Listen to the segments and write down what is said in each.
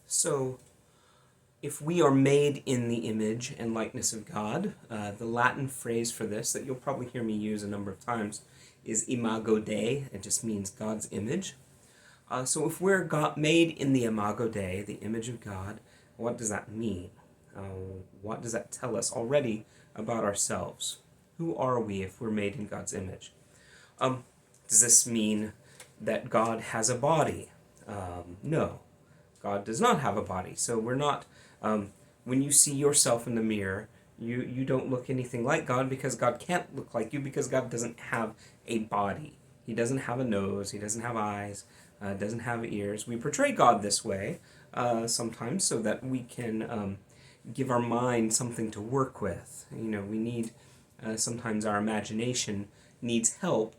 So, if we are made in the image and likeness of God, the Latin phrase for this that you'll probably hear me use a number of times is imago Dei. It just means God's image. So if we're made in the imago Dei, the image of God, what does that mean? What does that tell us already about ourselves? Who are we if we're made in God's image? Does this mean that God has a body? No, God does not have a body. So we're not, when you see yourself in the mirror, you don't look anything like God because God can't look like you because God doesn't have a body. He doesn't have a nose, he doesn't have eyes, doesn't have ears. We portray God this way sometimes so that we can give our mind something to work with. We need, sometimes our imagination needs help.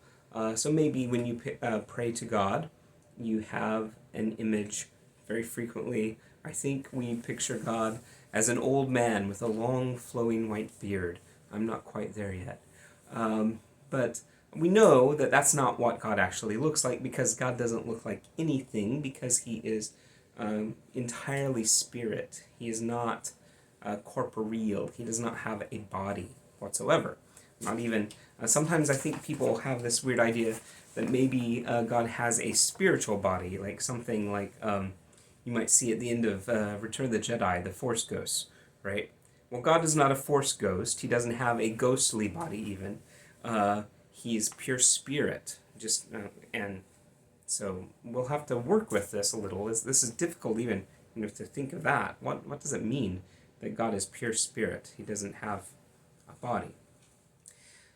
So maybe when you pray to God, you have an image. Very frequently, I think we picture God as an old man with a long flowing white beard. I'm not quite there yet. But we know that that's not what God actually looks like because God doesn't look like anything because he is entirely spirit. He is not corporeal. He does not have a body whatsoever. Not even, sometimes I think people have this weird idea that maybe God has a spiritual body, like something like you might see at the end of Return of the Jedi, the Force Ghosts, right? Well, God is not a Force ghost. He doesn't have a ghostly body even. He is pure spirit. And so we'll have to work with this a little. This is difficult even to think of that. What does it mean that God is pure spirit? He doesn't have a body.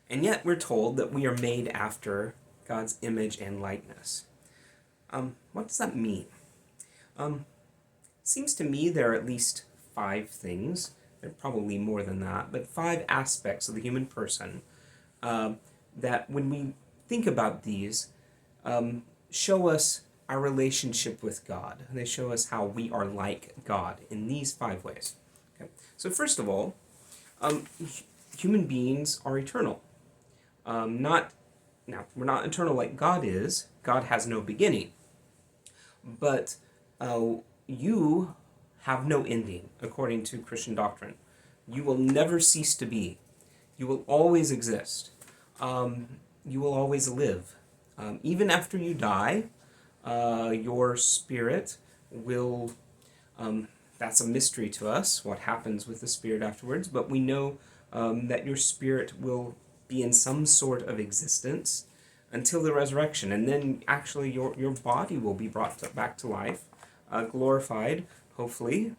And yet we're told that we are made after God's image and likeness. What does that mean? Seems to me there are at least 5 things, there are probably more than that, but 5 aspects of the human person that when we think about these show us our relationship with God. They show us how we are like God in these 5 ways. Okay. So first of all, human beings are eternal. Now, we're not eternal like God is. God has no beginning. But you have no ending, according to Christian doctrine. You will never cease to be. You will always exist. You will always live. Even after you die, your spirit will, that's a mystery to us, what happens with the spirit afterwards, but we know that your spirit will be in some sort of existence until the resurrection, and then actually your body will be brought back to life, glorified, hopefully,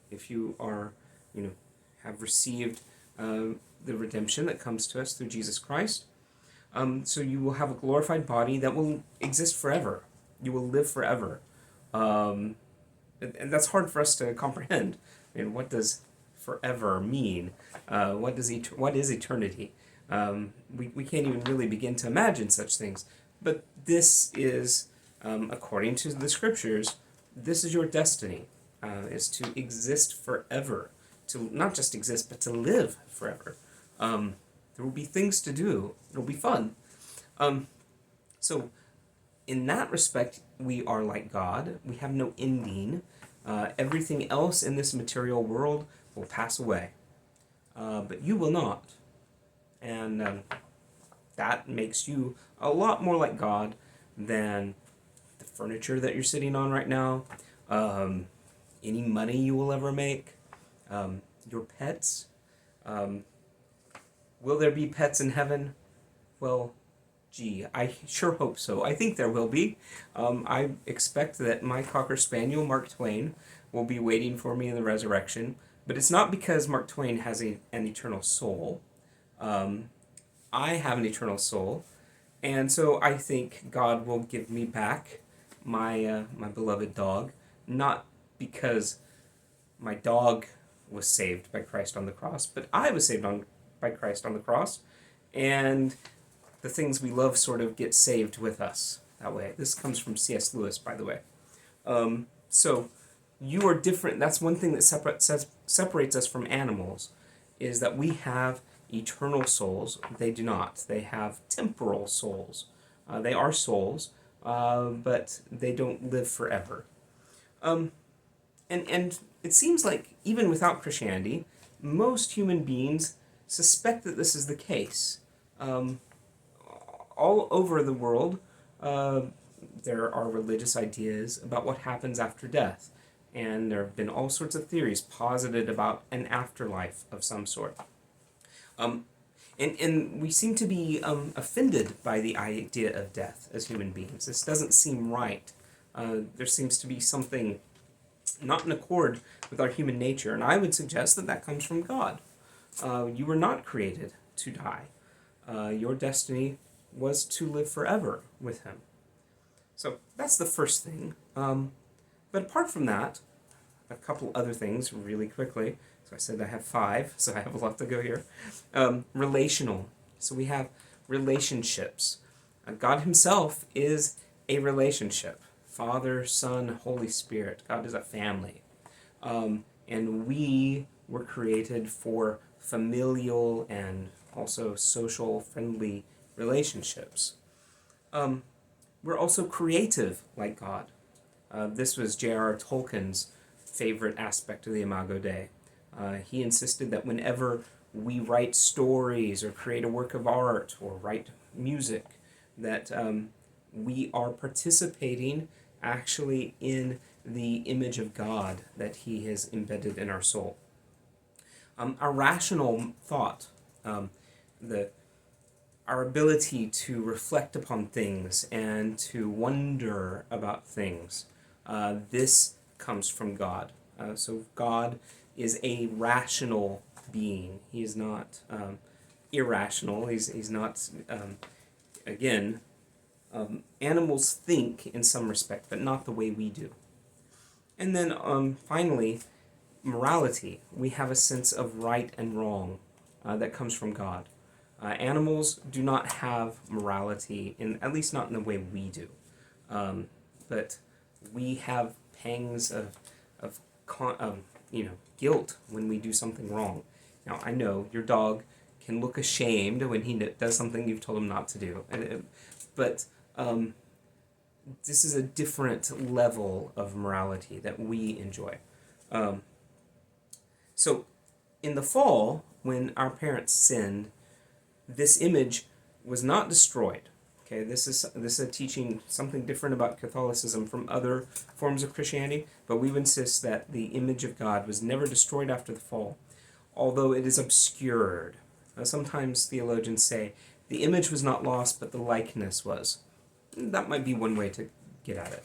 if you are, have received the redemption that comes to us through Jesus Christ. So you will have a glorified body that will exist forever. You will live forever. And that's hard for us to comprehend. What does forever mean? What is eternity? We can't even really begin to imagine such things. But this is, according to the scriptures, this is your destiny, is to exist forever. To not just exist, but to live forever. There will be things to do. It'll be fun. So, in that respect, we are like God. We have no ending. Everything else in this material world will pass away. But you will not. And that makes you a lot more like God than the furniture that you're sitting on right now, any money you will ever make, your pets. Will there be pets in heaven? Well, gee, I sure hope so. I think there will be. I expect that my Cocker Spaniel, Mark Twain, will be waiting for me in the resurrection. But it's not because Mark Twain has an eternal soul. I have an eternal soul. And so I think God will give me back my beloved dog, not because my dog was saved by Christ on the cross, but I was saved by Christ on the cross, and the things we love sort of get saved with us that way. This comes from C.S. Lewis, by the way. So you are different. That's one thing that separates us from animals, is that we have eternal souls. They do not. They have temporal souls. They are souls, but they don't live forever. And it seems like even without Christianity, most human beings suspect that this is the case. Um, all over the world, uh, there are religious ideas about what happens after death, and there have been all sorts of theories posited about an afterlife of some sort. Um, and we seem to be offended by the idea of death as human beings. This doesn't seem right. There seems to be something not in accord with our human nature, and I would suggest that that comes from God. You were not created to die. Your destiny was to live forever with Him. So that's the first thing. But apart from that, a couple other things really quickly. So I said I have 5, so I have a lot to go here. Relational. So we have relationships. God Himself is a relationship. Father, Son, Holy Spirit. God is a family. And we were created for familial and also social friendly relationships. We're also creative like God. This was J.R.R. Tolkien's favorite aspect of the Imago Dei. He insisted that whenever we write stories or create a work of art or write music, that we are participating actually in the image of God that He has embedded in our soul. Our rational thought, the our ability to reflect upon things and to wonder about things, this comes from God. So God is a rational being. He is not irrational. He's not, again, animals think in some respect, but not the way we do. And then finally, morality. We have a sense of right and wrong that comes from God. Animals do not have morality, at least not in the way we do. But we have pangs of guilt when we do something wrong. Now, I know your dog can look ashamed when he does something you've told him not to do, but this is a different level of morality that we enjoy. So, in the fall, when our parents sinned, this image was not destroyed. Okay, this is a teaching something different about Catholicism from other forms of Christianity, but we would insist that the image of God was never destroyed after the fall, although it is obscured. Sometimes theologians say the image was not lost, but the likeness was. That might be one way to get at it.